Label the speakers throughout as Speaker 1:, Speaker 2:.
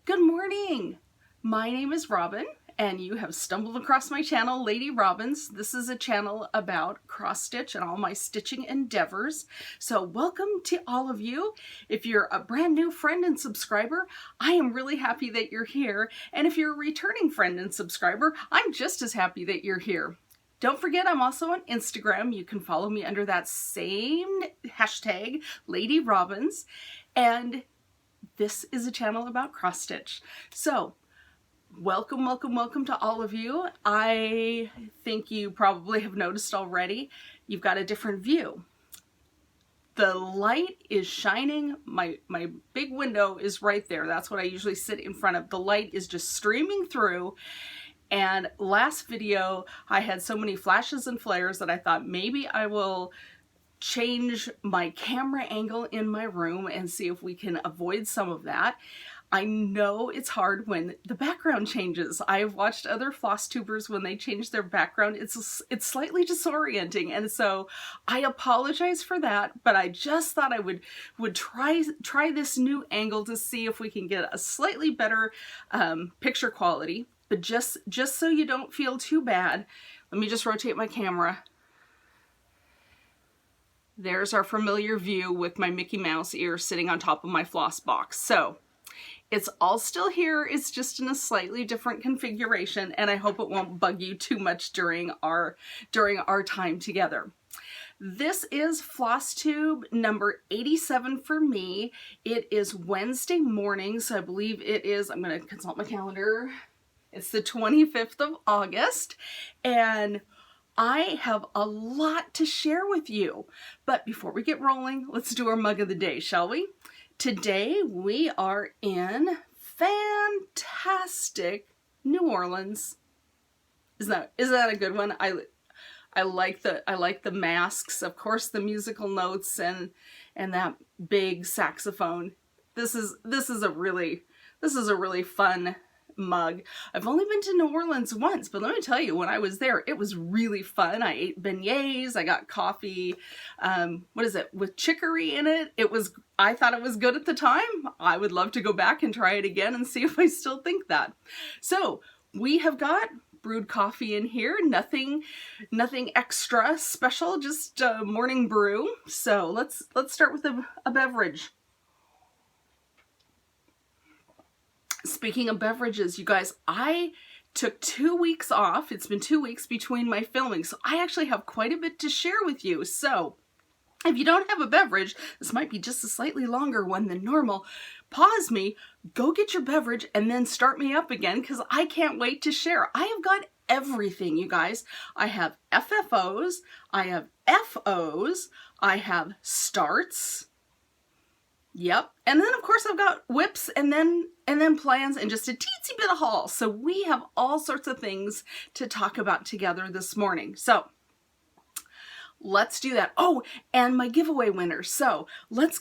Speaker 1: Good morning! My name is Robin, and you have stumbled across my channel, Lady Robins. This is a channel about cross-stitch and all my stitching endeavors. So welcome to all of you. If you're a brand new friend and subscriber, I am really happy that you're here. And if you're a returning friend and subscriber, I'm just as happy that you're here. Don't forget, I'm also on Instagram. You can follow me under that same hashtag, Lady Robins. And this is a channel about cross stitch. So welcome, welcome, welcome to all of you. I think you probably have noticed already, you've got a different view. The light is shining. My big window is right there. That's what I usually sit in front of. The light is just streaming through. And last video, I had so many flashes and flares that I thought maybe I will change my camera angle in my room and see if we can avoid some of that. I know it's hard when the background changes. I've watched other floss tubers when they change their background. It's slightly disorienting, and so I apologize for that, but I just thought I would try this new angle to see if we can get a slightly better picture quality. But just so you don't feel too bad, let me just rotate my camera. There's our familiar view with my Mickey Mouse ear sitting on top of my floss box. So it's all still here. It's just in a slightly different configuration, and I hope it won't bug you too much during our time together. This is FlossTube number 87 for me. It is Wednesday morning, so I believe it is, I'm going to consult my calendar. It's the 25th of August, and I have a lot to share with you. But before we get rolling, let's do our mug of the day, shall we? Today we are in fantastic New Orleans. Is that a good one? I like the masks, of course, the musical notes and that big saxophone. This is a really fun mug. I've only been to New Orleans once, but let me tell you, when I was there, it was really fun. I ate beignets, I got coffee, what is it, with chicory in it. I thought it was good at the time. I would love to go back and try it again and see if I still think that. So we have got brewed coffee in here, nothing extra special, just morning brew. So let's start with a beverage. Speaking of beverages, you guys, I took 2 weeks off. It's been 2 weeks between my filming, so I actually have quite a bit to share with you. So if you don't have a beverage, this might be just a slightly longer one than normal. Pause me, go get your beverage, and then start me up again, because I can't wait to share. I have got everything, you guys. I have FFOs, I have FOs, I have starts. Yep. And then of course I've got whips and then plans and just a teensy bit of haul. So we have all sorts of things to talk about together this morning. So let's do that. Oh, and my giveaway winner. So let's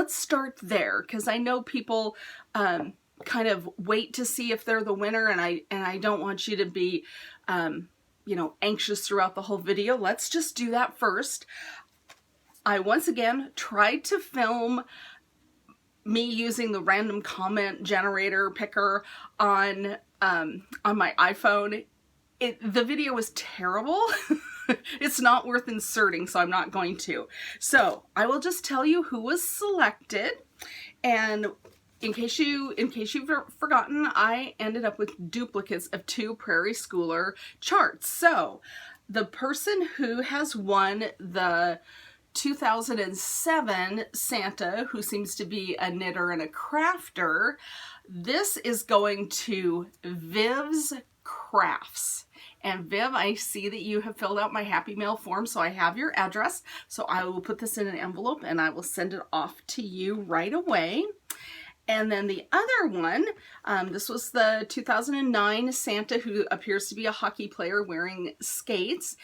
Speaker 1: start there, because I know people kind of wait to see if they're the winner, and I don't want you to be you know, anxious throughout the whole video. Let's just do that first. I once again tried to film me using the random comment generator picker on my iPhone. The video was terrible. It's not worth inserting, so I'm not going to. So I will just tell you who was selected, and in case you've forgotten, I ended up with duplicates of 2 Prairie Schooler charts. So the person who has won the 2007 Santa, who seems to be a knitter and a crafter, this is going to Viv's Crafts. And Viv, I see that you have filled out my Happy Mail form, so I have your address. So I will put this in an envelope and I will send it off to you right away. And then the other one, this was the 2009 Santa, who appears to be a hockey player wearing skates.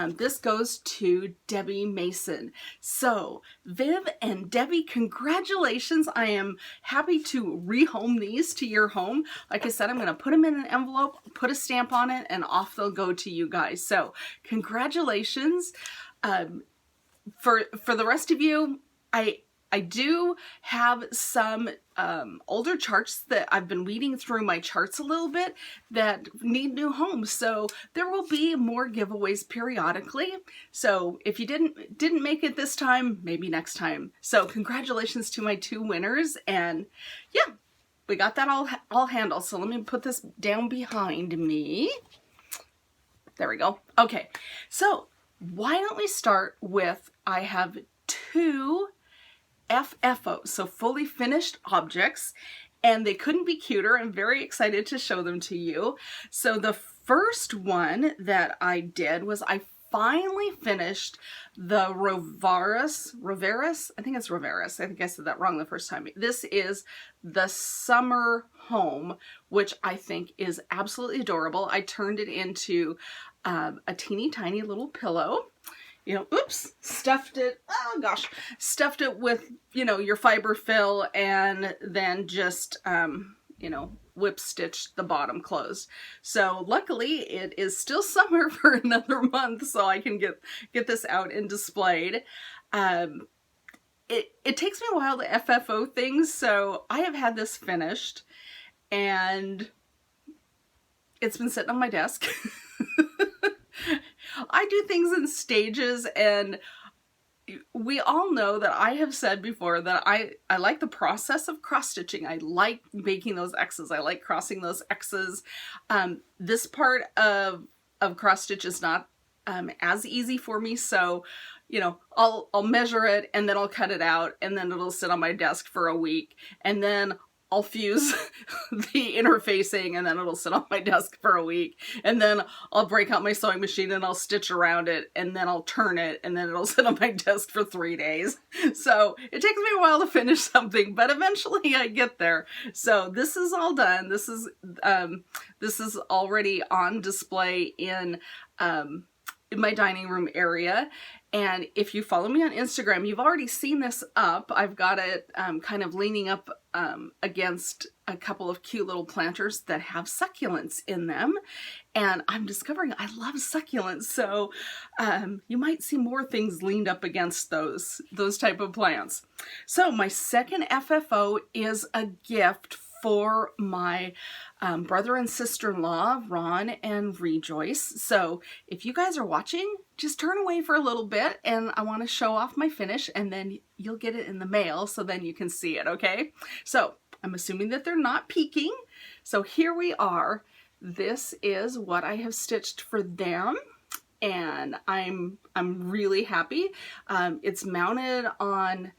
Speaker 1: This goes to Debbie Mason. So Viv and Debbie, congratulations. I am happy to rehome these to your home. Like I said, I'm going to put them in an envelope, put a stamp on it, and off they'll go to you guys. So congratulations. For the rest of you, I do have some older charts that I've been weeding through my charts a little bit that need new homes. So there will be more giveaways periodically. So if you didn't make it this time, maybe next time. So congratulations to my 2 winners. And yeah, we got that all handled. So let me put this down behind me. There we go. Okay, so why don't we start with, I have 2 FFOs, so fully finished objects, and they couldn't be cuter. I'm very excited to show them to you. So the first one that I did was I finally finished the Rovaris, I think it's Rovaris. I think I said that wrong the first time. This is the summer home, which I think is absolutely adorable. I turned it into a teeny tiny little pillow. You know, oops, stuffed it with, you know, your fiber fill, and then just, you know, whip stitched the bottom closed. So luckily it is still summer for another month, so I can get this out and displayed. It takes me a while to FFO things, so I have had this finished, and it's been sitting on my desk. I do things in stages, and we all know that I have said before that I like the process of cross-stitching. I like making those X's. I like crossing those X's. This part of cross-stitch is not as easy for me, so you know, I'll measure it, and then I'll cut it out, and then it'll sit on my desk for a week, and then I'll fuse the interfacing, and then it'll sit on my desk for a week, and then I'll break out my sewing machine and I'll stitch around it, and then I'll turn it, and then it'll sit on my desk for 3 days. So it takes me a while to finish something, but eventually I get there. So this is all done. This is already on display in my dining room area. And if you follow me on Instagram, you've already seen this up. I've got it kind of leaning up against a couple of cute little planters that have succulents in them. And I'm discovering I love succulents, so you might see more things leaned up against those type of plants. So my second FFO is a gift for my brother and sister-in-law, Ron and Rejoice. So if you guys are watching, just turn away for a little bit, and I want to show off my finish, and then you'll get it in the mail, so then you can see it, okay? So I'm assuming that they're not peeking. So here we are. This is what I have stitched for them, and I'm really happy. It's mounted on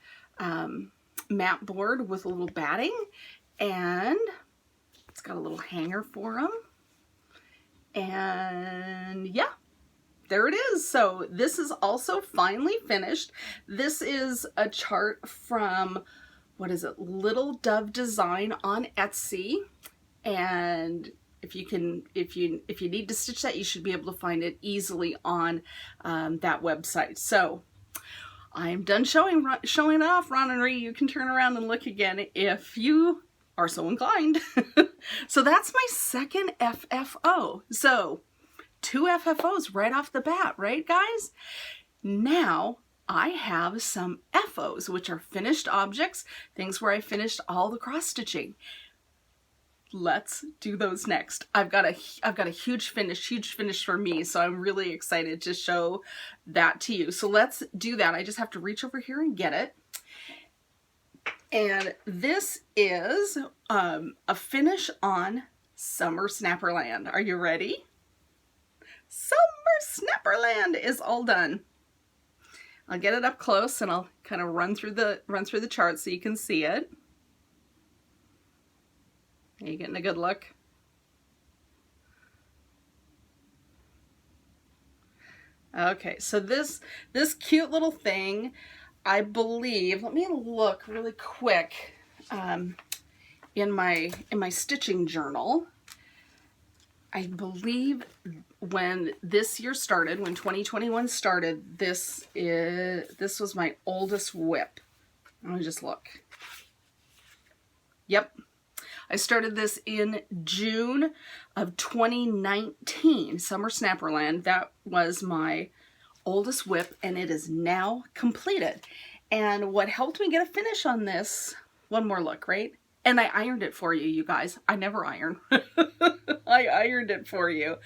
Speaker 1: mat board with a little batting, and it's got a little hanger for them. And yeah, there it is. So this is also finally finished. This is a chart from, what is it, Little Dove Design on Etsy. And if you need to stitch that, you should be able to find it easily on that website. So I'm done showing off. Ron and Ree, you can turn around and look again if you are so inclined. So that's my second FFO. So 2 FFOs right off the bat, right guys? Now I have some FOs, which are finished objects, things where I finished all the cross stitching. Let's do those next. I've got a huge finish for me, so I'm really excited to show that to you. So let's do that. I just have to reach over here and get it. And this is a finish on Summer SnapperLand. Are you ready? Summer SnapperLand is all done. I'll get it up close, and I'll kind of run through the chart so you can see it. Are you getting a good look? Okay, so this cute little thing, I believe, let me look really quick in my stitching journal. I believe when this year started, when 2021 started, this was my oldest whip. Let me just look. Yep. I started this in June of 2019, Summer SnapperLand. That was my oldest whip, and it is now completed. And what helped me get a finish on this, one more look, right? And I ironed it for you, you guys. I never iron. I ironed it for you.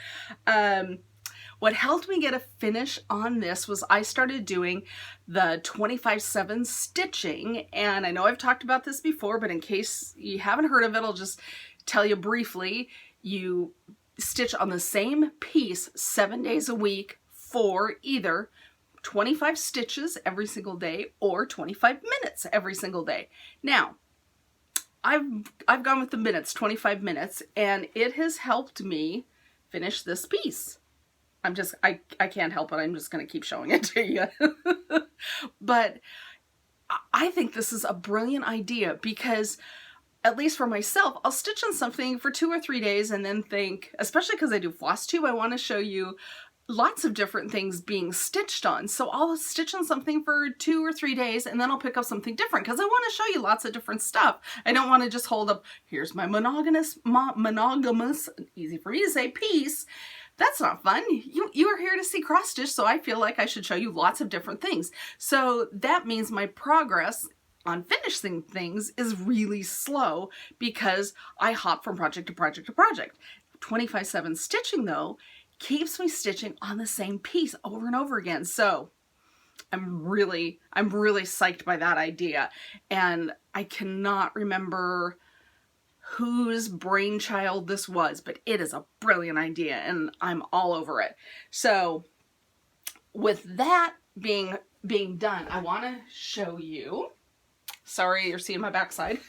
Speaker 1: What helped me get a finish on this was I started doing the 25/7 stitching. And I know I've talked about this before, but in case you haven't heard of it, I'll just tell you briefly. You stitch on the same piece 7 days a week for either 25 stitches every single day or 25 minutes every single day. Now, I've gone with the minutes, 25 minutes, and it has helped me finish this piece. I can't help it. I'm just going to keep showing it to you. But I think this is a brilliant idea because, at least for myself, I'll stitch on something for 2 or 3 days and then think, especially because I do FlossTube, I want to show you lots of different things being stitched on. So I'll stitch on something for 2 or 3 days and then I'll pick up something different because I want to show you lots of different stuff. I don't want to just hold up, here's my monogamous, easy for me to say, piece. That's not fun. You are here to see cross stitch, so I feel like I should show you lots of different things. So that means my progress on finishing things is really slow because I hop from project to project to project. 25/7 stitching though keeps me stitching on the same piece over and over again. So I'm really psyched by that idea. And I cannot remember whose brainchild this was, but it is a brilliant idea and I'm all over it. So with that being done, I want to show you, sorry, you're seeing my backside,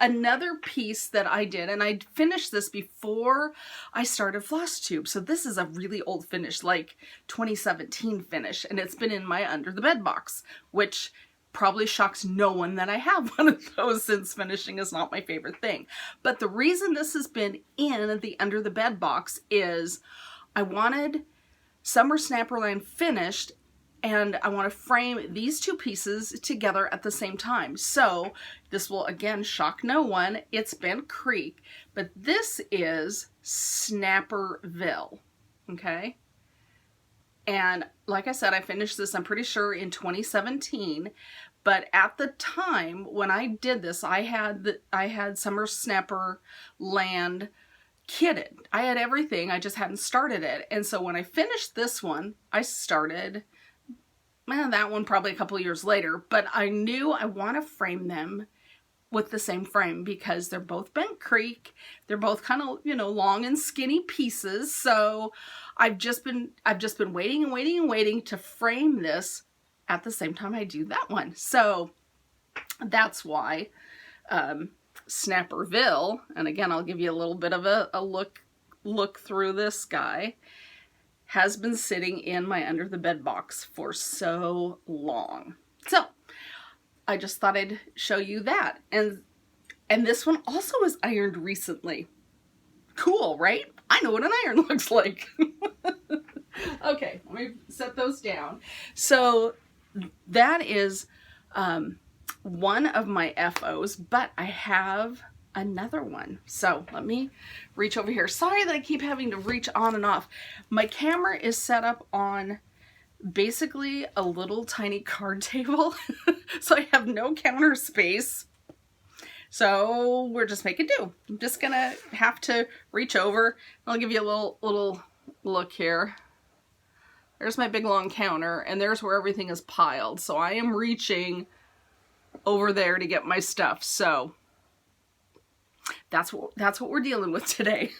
Speaker 1: another piece that I did, and I finished this before I started FlossTube. So this is a really old finish, like 2017 finish, and it's been in my under the bed box, which probably shocks no one that I have one of those since finishing is not my favorite thing. But the reason this has been in the under the bed box is I wanted Summer SnapperLand finished and I want to frame these two pieces together at the same time. So this will again shock no one. It's Bent Creek, but this is Snapperville, okay? And like I said, I finished this, I'm pretty sure, in 2017. But at the time when I did this, I had Summer SnapperLand kitted. I had everything, I just hadn't started it. And so when I finished this one, I started that one probably a couple years later. But I knew I want to frame them with the same frame because they're both Bent Creek. They're both kind of, you know, long and skinny pieces. So I've just been waiting and waiting and waiting to frame this at the same time I do that one. So that's why Snapperville, and again I'll give you a little bit of a look through this guy, has been sitting in my under the bed box for so long. So I just thought I'd show you that. And this one also was ironed recently. Cool, right? I know what an iron looks like. Okay, let me set those down. So that is one of my FOs, but I have another one. So let me reach over here. Sorry that I keep having to reach on and off. My camera is set up on basically a little tiny card table. So I have no counter space. So we're just making do. I'm just gonna have to reach over. I'll give you a little look here. There's my big long counter and there's where everything is piled. So I am reaching over there to get my stuff. So that's what we're dealing with today.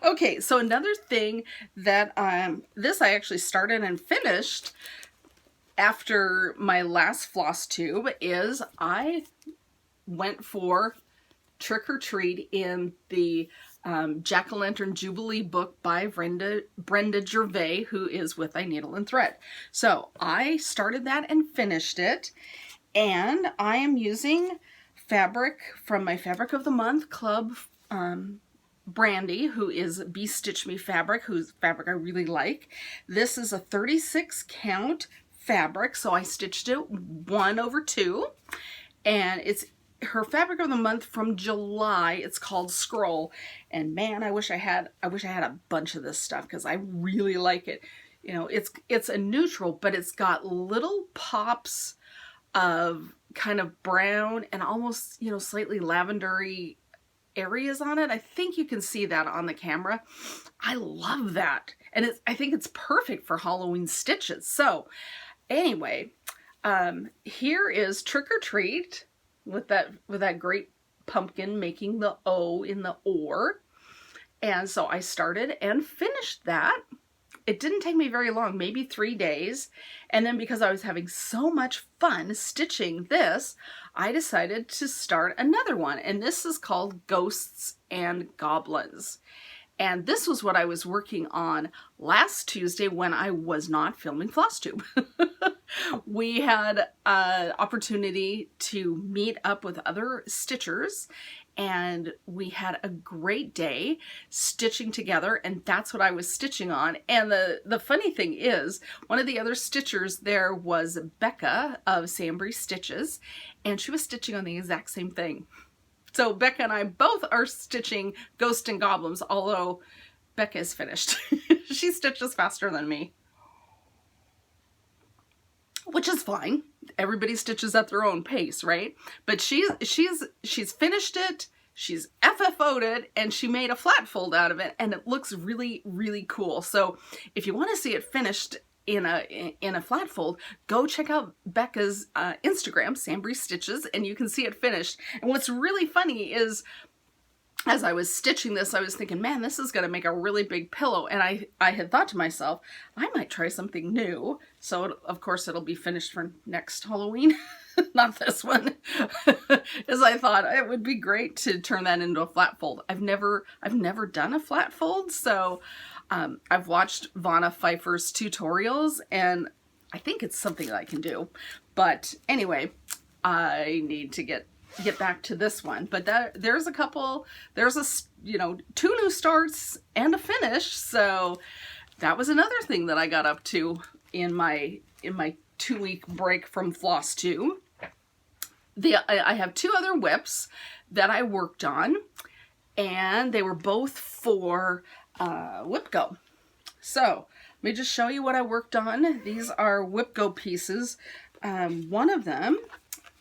Speaker 1: Okay, so another thing that this I actually started and finished after my last FlossTube is I went for Trick or Treat in the Jack-o'-lantern Jubilee book by Brenda Gervais, who is with I Needle and Thread. So I started that and finished it, and I am using fabric from my Fabric of the Month Club, Brandy, who is BeStitchMe fabric, whose fabric I really like. This is a 36 count fabric, so I stitched it 1/2, and it's her Fabric of the Month from July. It's called Scroll, and man, I wish I had a bunch of this stuff because I really like it. You know, it's a neutral, but it's got little pops of kind of brown and almost, you know, slightly lavendery areas on it. I think you can see that on the camera. I love that. And I think it's perfect for Halloween stitches. So anyway, here is Trick or Treat with that great pumpkin making the O in the or. And so I started and finished that. It didn't take me very long, maybe 3 days. And then because I was having so much fun stitching this, I decided to start another one. And this is called Ghosts and Goblins. And this was what I was working on last Tuesday when I was not filming FlossTube. We had an opportunity to meet up with other stitchers, and we had a great day stitching together, and that's what I was stitching on. And the funny thing is, one of the other stitchers there was Becca of Sambry Stitches, and she was stitching on the exact same thing. So Becca and I both are stitching Ghosts and Goblins, although Becca is finished. She stitches faster than me, which is fine. Everybody stitches at their own pace, right? But she's finished it, she's FFO'd it, and she made a flat fold out of it, and it looks really, really cool. So if you want to see it finished in a flat fold, go check out Becca's Instagram, Sambry Stitches, and you can see it finished. And what's really funny is, as I was stitching this, I was thinking, man, this is going to make a really big pillow. And I had thought to myself, I might try something new. So, of course, it'll be finished for next Halloween. Not this one. As I thought it would be great to turn that into a flat fold. I've never done a flat fold. So I've watched Vanna Pfeiffer's tutorials, and I think it's something that I can do. But anyway, I need to get back to this one. But there's you know, 2 new starts and a finish. So that was another thing that I got up to in my 2-week break from FlossTube. I have 2 other whips that I worked on, and they were both for WhipGo. So let me just show you what I worked on. These are WhipGo pieces. One of them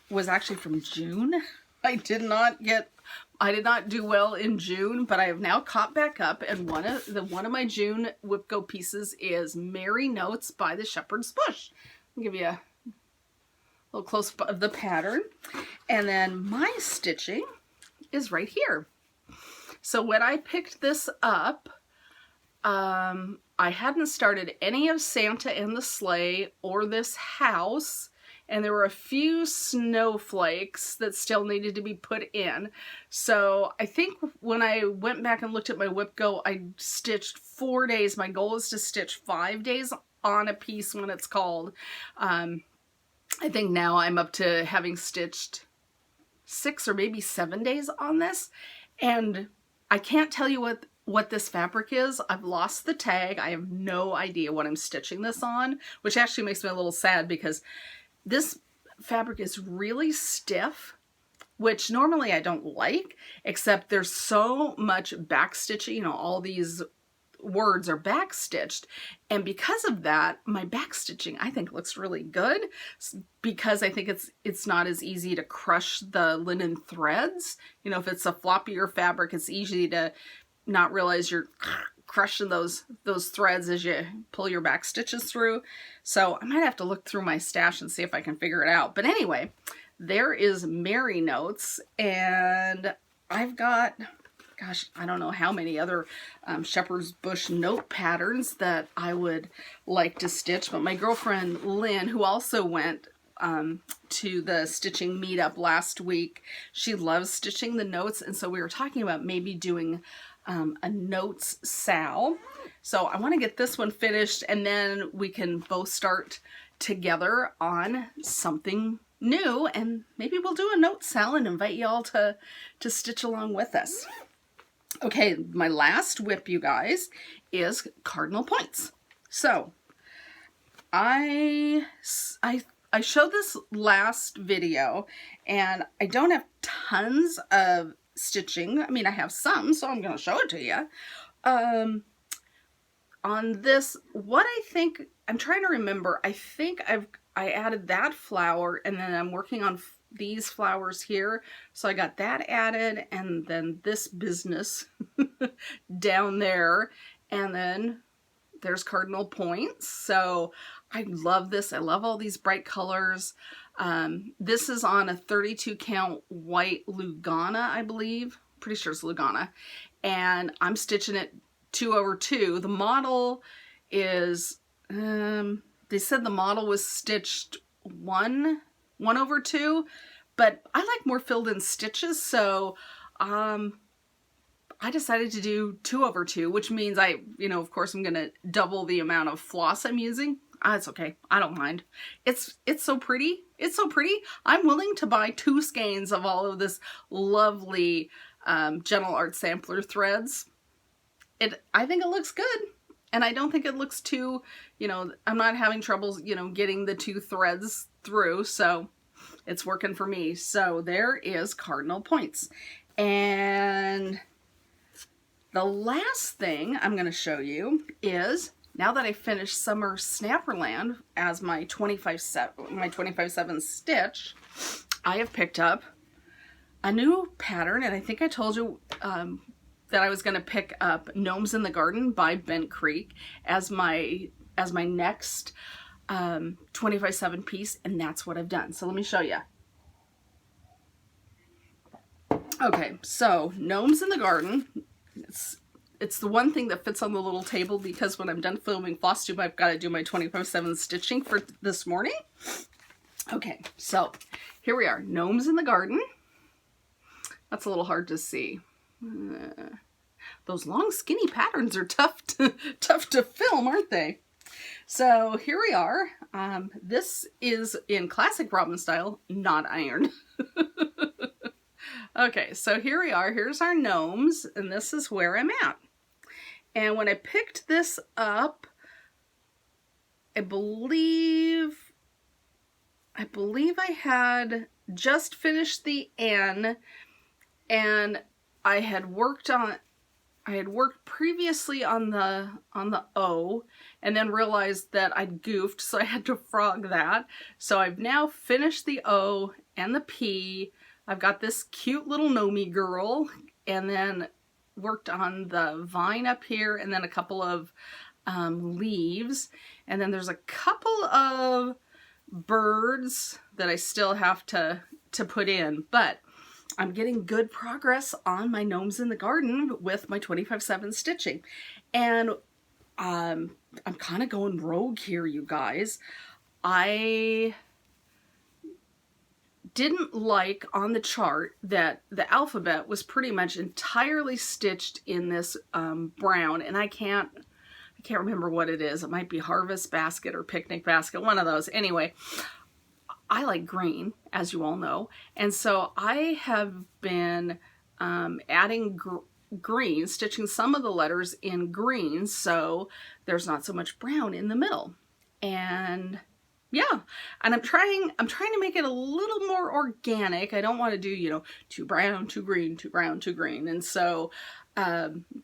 Speaker 1: was actually from June. I did not do well in June, but I have now caught back up, and one of my June WhipGo pieces is Merry Notes by the Shepherd's Bush. I'll give you a little close-up of the pattern. And then my stitching is right here. So when I picked this up, I hadn't started any of Santa and the Sleigh or this house, and there were a few snowflakes that still needed to be put in. So I think when I went back and looked at my WhipGo, I stitched 4 days. My goal is to stitch 5 days on a piece when it's called. I think now I'm up to having stitched 6 or maybe 7 days on this, and I can't tell you what this fabric is. I've lost the tag. I have no idea what I'm stitching this on, which actually makes me a little sad because this fabric is really stiff, which normally I don't like, except there's so much back stitching. You know, all these words are back stitched, and because of that, my back stitching I think looks really good, because I think it's not as easy to crush the linen threads. You know, if it's a floppier fabric, it's easy to not realize you're crushing those threads as you pull your back stitches through. So I might have to look through my stash and see if I can figure it out. But anyway, there is Merry Notes, and I've got, gosh, I don't know how many other Shepherd's Bush note patterns that I would like to stitch, but my girlfriend Lynn, who also went to the stitching meetup last week, she loves stitching the notes, and so we were talking about maybe doing a notes sal. So I want to get this one finished, and then we can both start together on something new, and maybe we'll do a note sal and invite you all to stitch along with us. Okay, my last whip, you guys, is Cardinal Points. So I showed this last video, and I don't have tons of stitching. I mean, I have some, so I'm going to show it to you. On this, what I think, I'm trying to remember, I think I added that flower, and then I'm working on these flowers here. So I got that added, and then this business down there, and then there's cardinal points. So I love this. I love all these bright colors. This is on a 32 count white Lugana, I believe. Pretty sure it's Lugana. And I'm stitching it 2/2. The model is, they said the model was stitched 1/2, but I like more filled in stitches. So, I decided to do 2/2, which means of course I'm going to double the amount of floss I'm using. It's okay. I don't mind. It's so pretty. It's so pretty. I'm willing to buy 2 skeins of all of this lovely Gentle Art Sampler threads. I think it looks good. And I don't think it looks too, I'm not having troubles, getting the 2 threads through. So it's working for me. So there is cardinal points. And the last thing I'm going to show you is, now that I finished Summer SnapperLand as my 25/7 stitch, I have picked up a new pattern, and I think I told you that I was going to pick up Gnomes in the Garden by Bent Creek as my next 25/7 piece, and that's what I've done. So let me show you. Okay, so Gnomes in the Garden. It's the one thing that fits on the little table, because when I'm done filming FlossTube, I've got to do my 25/7 stitching for this morning. Okay, so here we are, Gnomes in the Garden. That's a little hard to see. Those long skinny patterns are tough to film, aren't they? So here we are. This is in classic Robin style, not ironed. Okay, so here we are. Here's our gnomes, and this is where I'm at. And when I picked this up, I believe I had just finished the N, and I had worked previously on the O, and then realized that I'd goofed, so I had to frog that. So I've now finished the O and the P. I've got this cute little gnomey girl, and then worked on the vine up here, and then a couple of leaves, and then there's a couple of birds that I still have to put in, but I'm getting good progress on my Gnomes in the Garden with my 25/7 stitching. And I'm kind of going rogue here, you guys. I didn't like on the chart that the alphabet was pretty much entirely stitched in this brown, and I can't remember what it is. It might be Harvest Basket or Picnic Basket, one of those. Anyway, I like green, as you all know, and so I have been adding green, stitching some of the letters in green, so there's not so much brown in the middle. And yeah, and I'm trying to make it a little more organic. I don't want to do, too brown, too green, too brown, too green. And so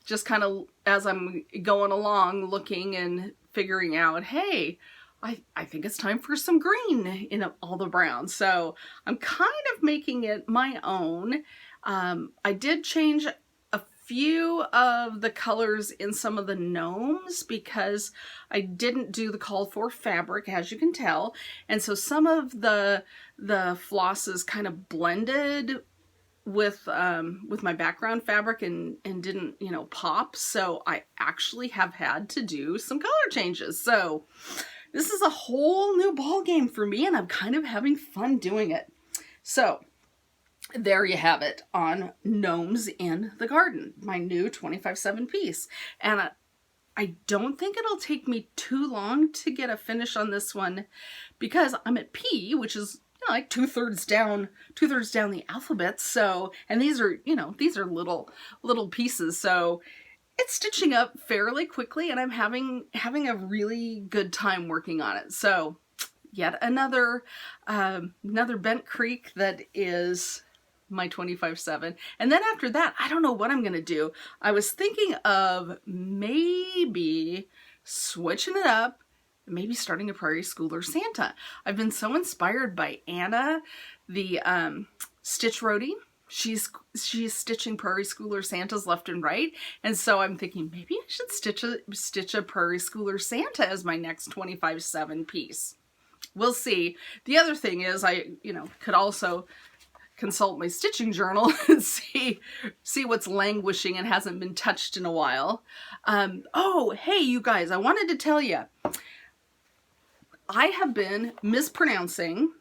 Speaker 1: just kind of as I'm going along, looking and figuring out, hey, I think it's time for some green in all the brown. So I'm kind of making it my own. I did change a few of the colors in some of the gnomes because I didn't do the called for fabric, as you can tell. And so some of the flosses kind of blended with my background fabric and didn't, pop. So I actually have had to do some color changes. So this is a whole new ball game for me, and I'm kind of having fun doing it. So there you have it on Gnomes in the Garden, my new 25/7 piece. And I don't think it'll take me too long to get a finish on this one because I'm at P, which is like two-thirds down the alphabet. So, and these are little pieces. So it's stitching up fairly quickly, and I'm having a really good time working on it. So yet another Bent Creek that is my 25/7. And then after that, I don't know what I'm gonna do. I was thinking of maybe switching it up, maybe starting a Prairie Schooler Santa. I've been so inspired by Anna, the Stitch Roadie. She's stitching Prairie Schooler Santas left and right, and so I'm thinking maybe I should stitch a Prairie Schooler Santa as my next 25/7 piece. We'll see. The other thing is I, could also consult my stitching journal and see what's languishing and hasn't been touched in a while. Oh, hey, you guys, I wanted to tell you, I have been mispronouncing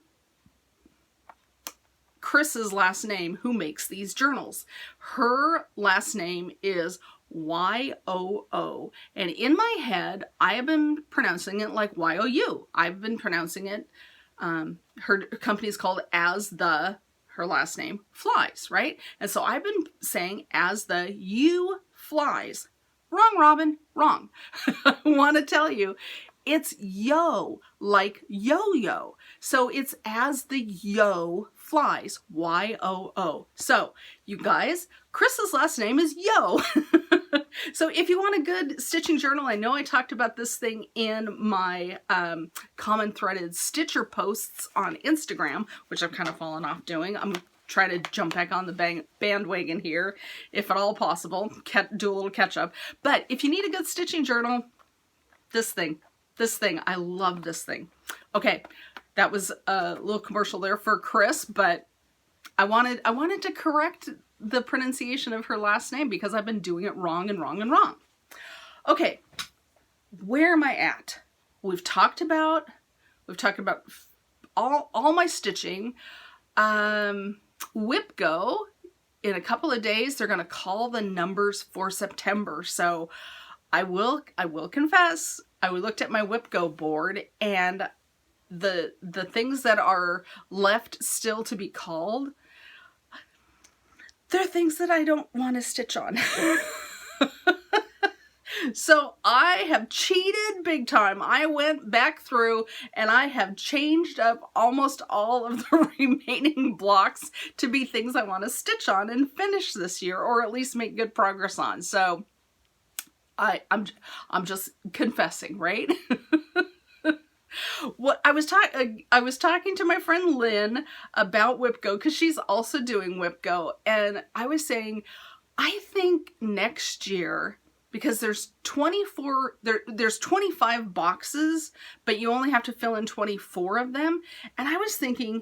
Speaker 1: Chris's last name, who makes these journals. Her last name is Y-O-O. And in my head, I have been pronouncing it like Y-O-U. I've been pronouncing it, her company is called her last name, Flies, right? And so I've been saying as the you flies. Wrong, Robin, wrong. I want to tell you, it's yo, like yo-yo. So it's as the yo flies, Y-O-O. So you guys, Chris's last name is Yo. So if you want a good stitching journal, I know I talked about this thing in my common threaded stitcher posts on Instagram, which I've kind of fallen off doing. I'm trying to jump back on the bandwagon here, if at all possible, do a little catch up. But if you need a good stitching journal, this thing, I love this thing. Okay, that was a little commercial there for Chris, but I wanted to correct the pronunciation of her last name because I've been doing it wrong and wrong and wrong. Okay, where am I at? We've talked about all my stitching. WhipGo, in a couple of days, they're going to call the numbers for September. So I will confess, I looked at my WhipGo board, and the things that are left still to be called, they're things that I don't want to stitch on. So I have cheated big time. I went back through and I have changed up almost all of the remaining blocks to be things I want to stitch on and finish this year, or at least make good progress on. So I'm just confessing, right? What I was talking to my friend Lynn about WhipGo, because she's also doing WhipGo, and I was saying I think next year, because there's 25 boxes, but you only have to fill in 24 of them, and I was thinking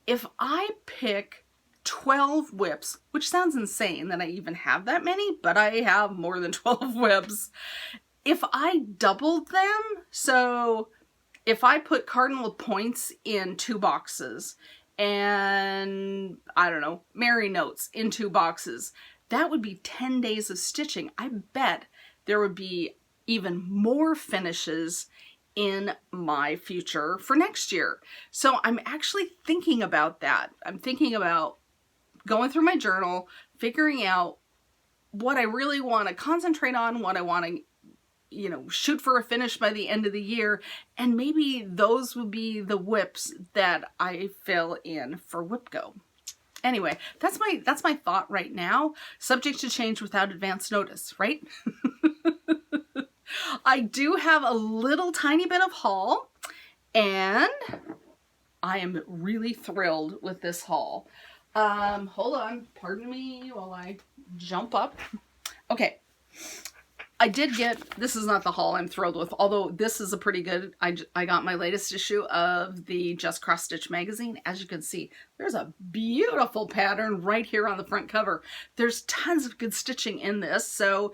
Speaker 1: if I pick 12 whips, which sounds insane that I even have that many, but I have more than 12 whips. If I doubled them, so if I put Cardinal Points in 2 boxes and, I don't know, Merry Notes in 2 boxes, that would be 10 days of stitching. I bet there would be even more finishes in my future for next year. So I'm actually thinking about that. I'm thinking about going through my journal, figuring out what I really want to concentrate on, what I want to, shoot for a finish by the end of the year, and maybe those would be the whips that I fill in for WhipGo. Anyway, that's my thought right now, subject to change without advance notice, right? I do have a little tiny bit of haul, and I am really thrilled with this haul. Hold on, pardon me while I jump up. Okay. I did get, this is not the haul I'm thrilled with, although this is a pretty good, I got my latest issue of the Just Cross Stitch magazine. As you can see, there's a beautiful pattern right here on the front cover. There's tons of good stitching in this, so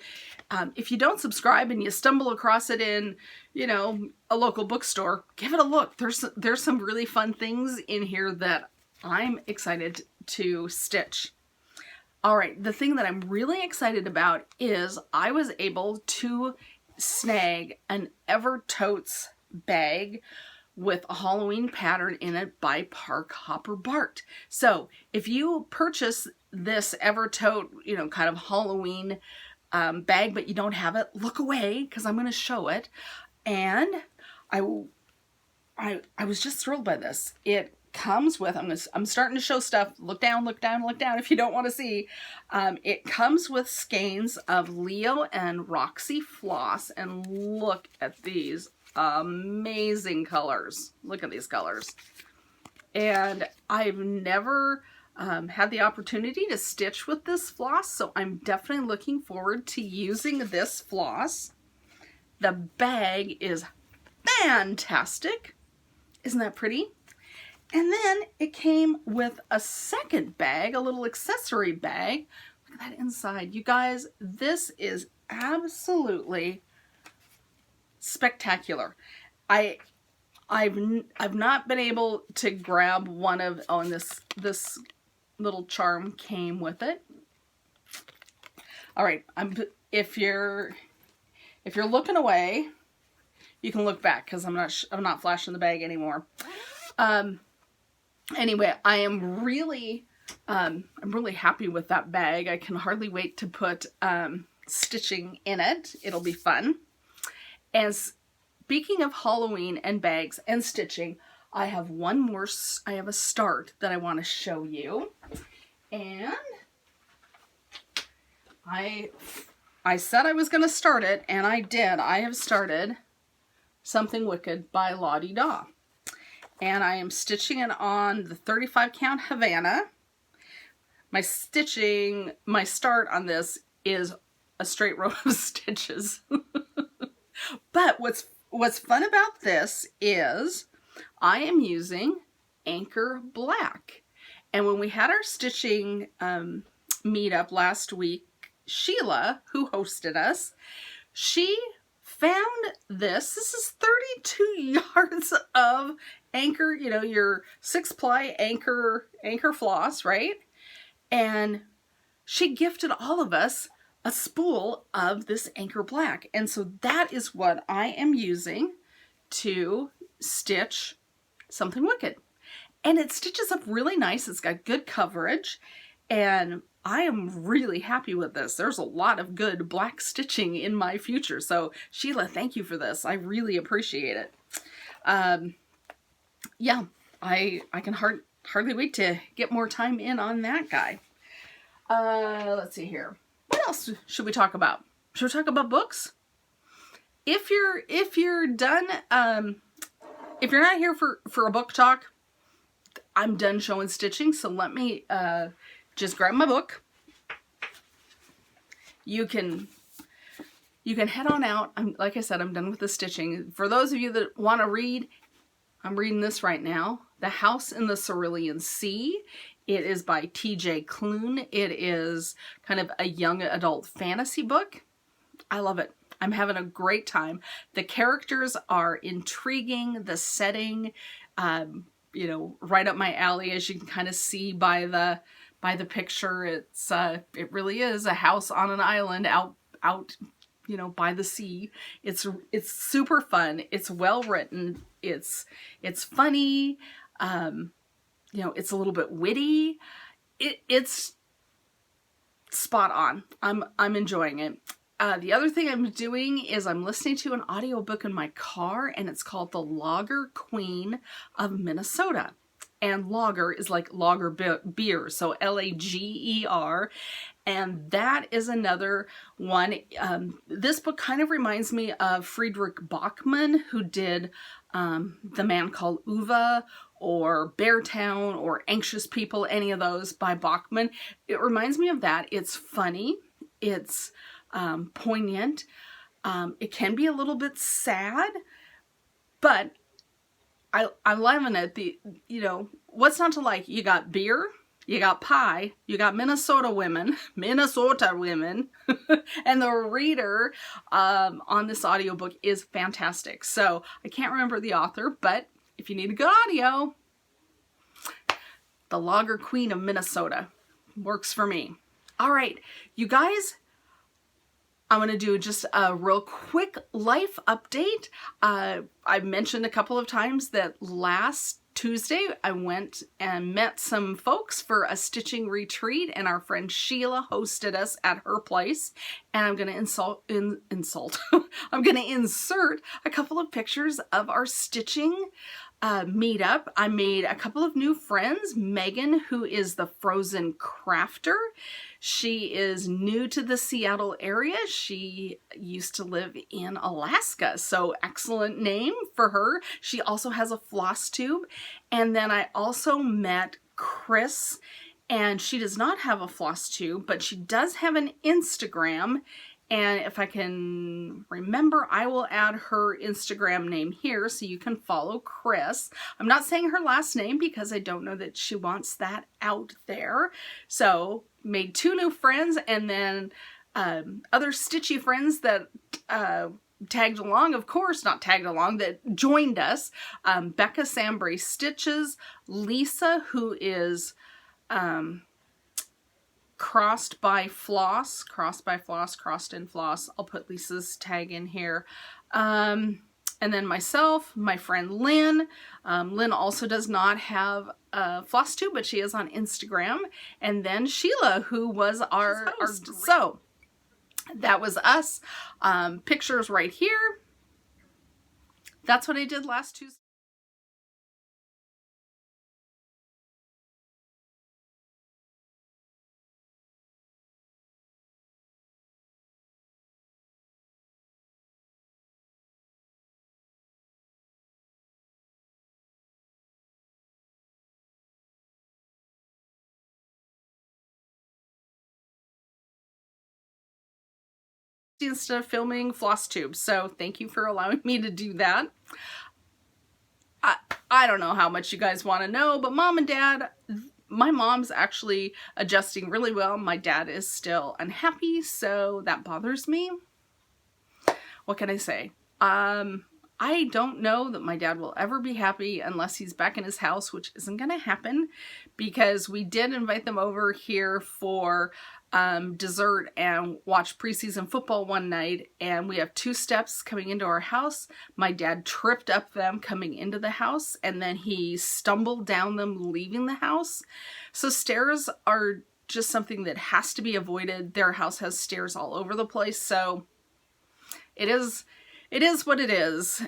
Speaker 1: if you don't subscribe and you stumble across it in, a local bookstore, give it a look. There's some really fun things in here that I'm excited to stitch. All right, the thing that I'm really excited about is I was able to snag an Evertotes bag with a Halloween pattern in it by Park Hopper Bart. So if you purchase this Evertote, kind of Halloween bag, but you don't have it, look away because I'm going to show it. And I was just thrilled by this. It comes with, I'm starting to show stuff. Look down, look down, look down if you don't want to see. It comes with skeins of Leo and Roxy floss, and look at these. amazing colors. Look at these colors. And I've never had the opportunity to stitch with this floss, so I'm definitely looking forward to using this floss. The bag is fantastic. Isn't that pretty? And then it came with a second bag, a little accessory bag. Look at that inside. You guys, this is absolutely spectacular. I've not been able to grab one of, oh, and this little charm came with it. All right, if you're looking away, you can look back because I'm not flashing the bag anymore. Anyway, I'm really happy with that bag. I can hardly wait to put stitching in it. It'll be fun. And speaking of Halloween and bags and stitching, I have a start that I want to show you. And I said I was going to start it, and I did. I have started Something Wicked by Lottie Daw. And I am stitching it on the 35 count Havana. My start on this is a straight row of stitches. But what's fun about this is I am using Anchor Black. And when we had our stitching meetup last week, Sheila, who hosted us, she found this. This is 32 yards of anchor, you know, your 6-ply anchor floss, right? And she gifted all of us a spool of this Anchor Black. And so that is what I am using to stitch Something Wicked. And it stitches up really nice. It's got good coverage. And I am really happy with this. There's a lot of good black stitching in my future. So Sheila, thank you for this. I really appreciate it. Yeah, I can hardly wait to get more time in on that guy. Let's see here. What else should we talk about? Should we talk about books? If you're done, if you're not here for a book talk, I'm done showing stitching. So let me just grab my book. You can head on out. Like I said, I'm done with the stitching. For those of you that want to read, I'm reading this right now. The House in the Cerulean Sea. It is by T.J. Klune. It is kind of a young adult fantasy book. I love it. I'm having a great time. The characters are intriguing. The setting, you know, right up my alley, as you can kind of see by the picture. It really is a house on an island out, you know, by the sea. It's super fun. It's well written. It's funny. You know, it's a little bit witty. It's spot on. I'm enjoying it. The other thing I'm doing is I'm listening to an audiobook in my car, and it's called The Lager Queen of Minnesota. And lager is like lager beer, so Lager. And that is another one. This book kind of reminds me of Friedrich Bachmann, who did The Man Called Uwe, or Beartown, or Anxious People, any of those by Bachmann. It reminds me of that. It's funny. It's poignant. It can be a little bit sad, but I'm loving it. You know, what's not to like? You got beer, you got pie, you got Minnesota women, and the reader on this audiobook is fantastic. So I can't remember the author, but if you need a good audio, The Lager Queen of Minnesota works for me. All right, you guys, I'm going to do just a real quick life update. I've mentioned a couple of times that last Tuesday I went and met some folks for a stitching retreat, and our friend Sheila hosted us at her place. And I'm going to I'm going to insert a couple of pictures of our stitching meetup. I made a couple of new friends. Megan, who is the Frozen Crafter. She is new to the Seattle area. She used to live in Alaska, so excellent name for her. She also has a FlossTube. And then I also met Chris, and she does not have a FlossTube, but she does have an Instagram. And if I can remember, I will add her Instagram name here so you can follow Chris. I'm not saying her last name because I don't know that she wants that out there. So made 2 new friends, and then other stitchy friends that tagged along, of course, not tagged along, that joined us. Becca Sambray Stitches, Lisa, who is Crossed by Floss, Crossed in Floss. I'll put Lisa's tag in here. And then myself, my friend Lynn. Lynn also does not have a FlossTube, but she is on Instagram. And then Sheila, who was our so that was us. Pictures right here. That's what I did last Tuesday. Instead of filming FlossTube, so thank you for allowing me to do that. I don't know how much you guys want to know, but Mom and Dad, my mom's actually adjusting really well. My dad is still unhappy, so that bothers me. What can I say? I don't know that my dad will ever be happy unless he's back in his house, which isn't going to happen, because we did invite them over here for dessert and watch preseason football one night, and we have 2 steps coming into our house. My dad tripped up them coming into the house, and then he stumbled down them leaving the house. So stairs are just something that has to be avoided. Their house has stairs all over the place, so it is what it is.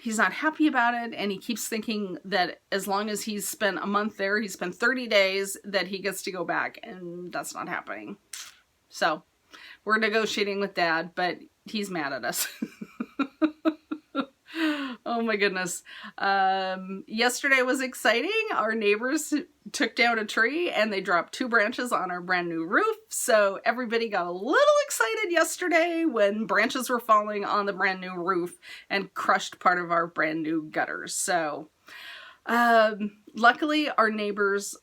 Speaker 1: He's not happy about it, and he keeps thinking that as long as he's spent a month there, he's spent 30 days, that he gets to go back, and that's not happening. So we're negotiating with Dad, but he's mad at us. Oh my goodness. Yesterday was exciting. Our neighbors took down a tree and they dropped 2 branches on our brand new roof. So everybody got a little excited yesterday when branches were falling on the brand new roof and crushed part of our brand new gutters. So luckily our neighbors,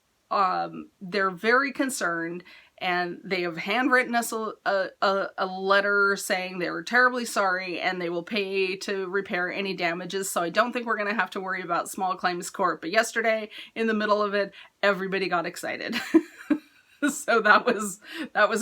Speaker 1: they're very concerned, and they have handwritten us a letter saying they were terribly sorry and they will pay to repair any damages. So I don't think we're going to have to worry about small claims court. But yesterday, in the middle of it, everybody got excited. So that was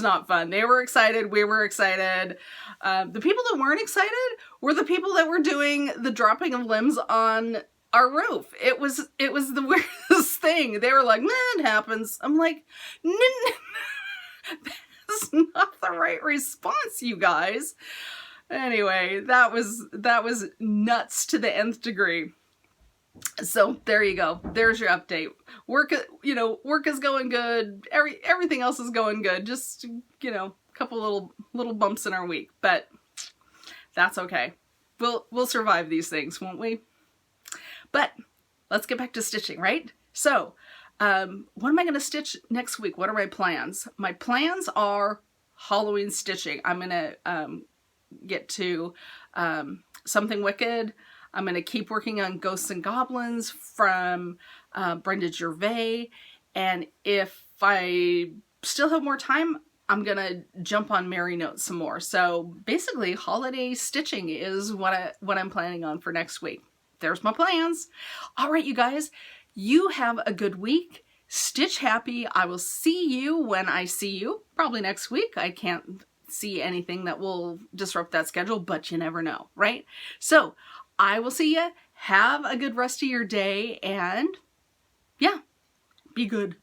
Speaker 1: not fun. They were excited. We were excited. The people that weren't excited were the people that were doing the dropping of limbs on our roof. It was the weirdest thing. They were like, "Man, it happens." I'm like, that's not the right response, you guys. Anyway, that was nuts to the nth degree. So there you go. There's your update. Work is going good. Everything else is going good. Just, a couple little bumps in our week, but that's okay. We'll survive these things, won't we? But let's get back to stitching, right? So, what am I going to stitch next week? What are my plans? My plans are Halloween stitching. I'm going to get to Something Wicked. I'm going to keep working on Ghosts and Goblins from Brenda Gervais. And if I still have more time, I'm going to jump on Merry Notes some more. So basically, holiday stitching is what I'm planning on for next week. There's my plans. All right, you guys. You have a good week. Stitch happy. I will see you when I see you. Probably next week. I can't see anything that will disrupt that schedule, but you never know, right? So I will see you. Have a good rest of your day, and yeah, be good.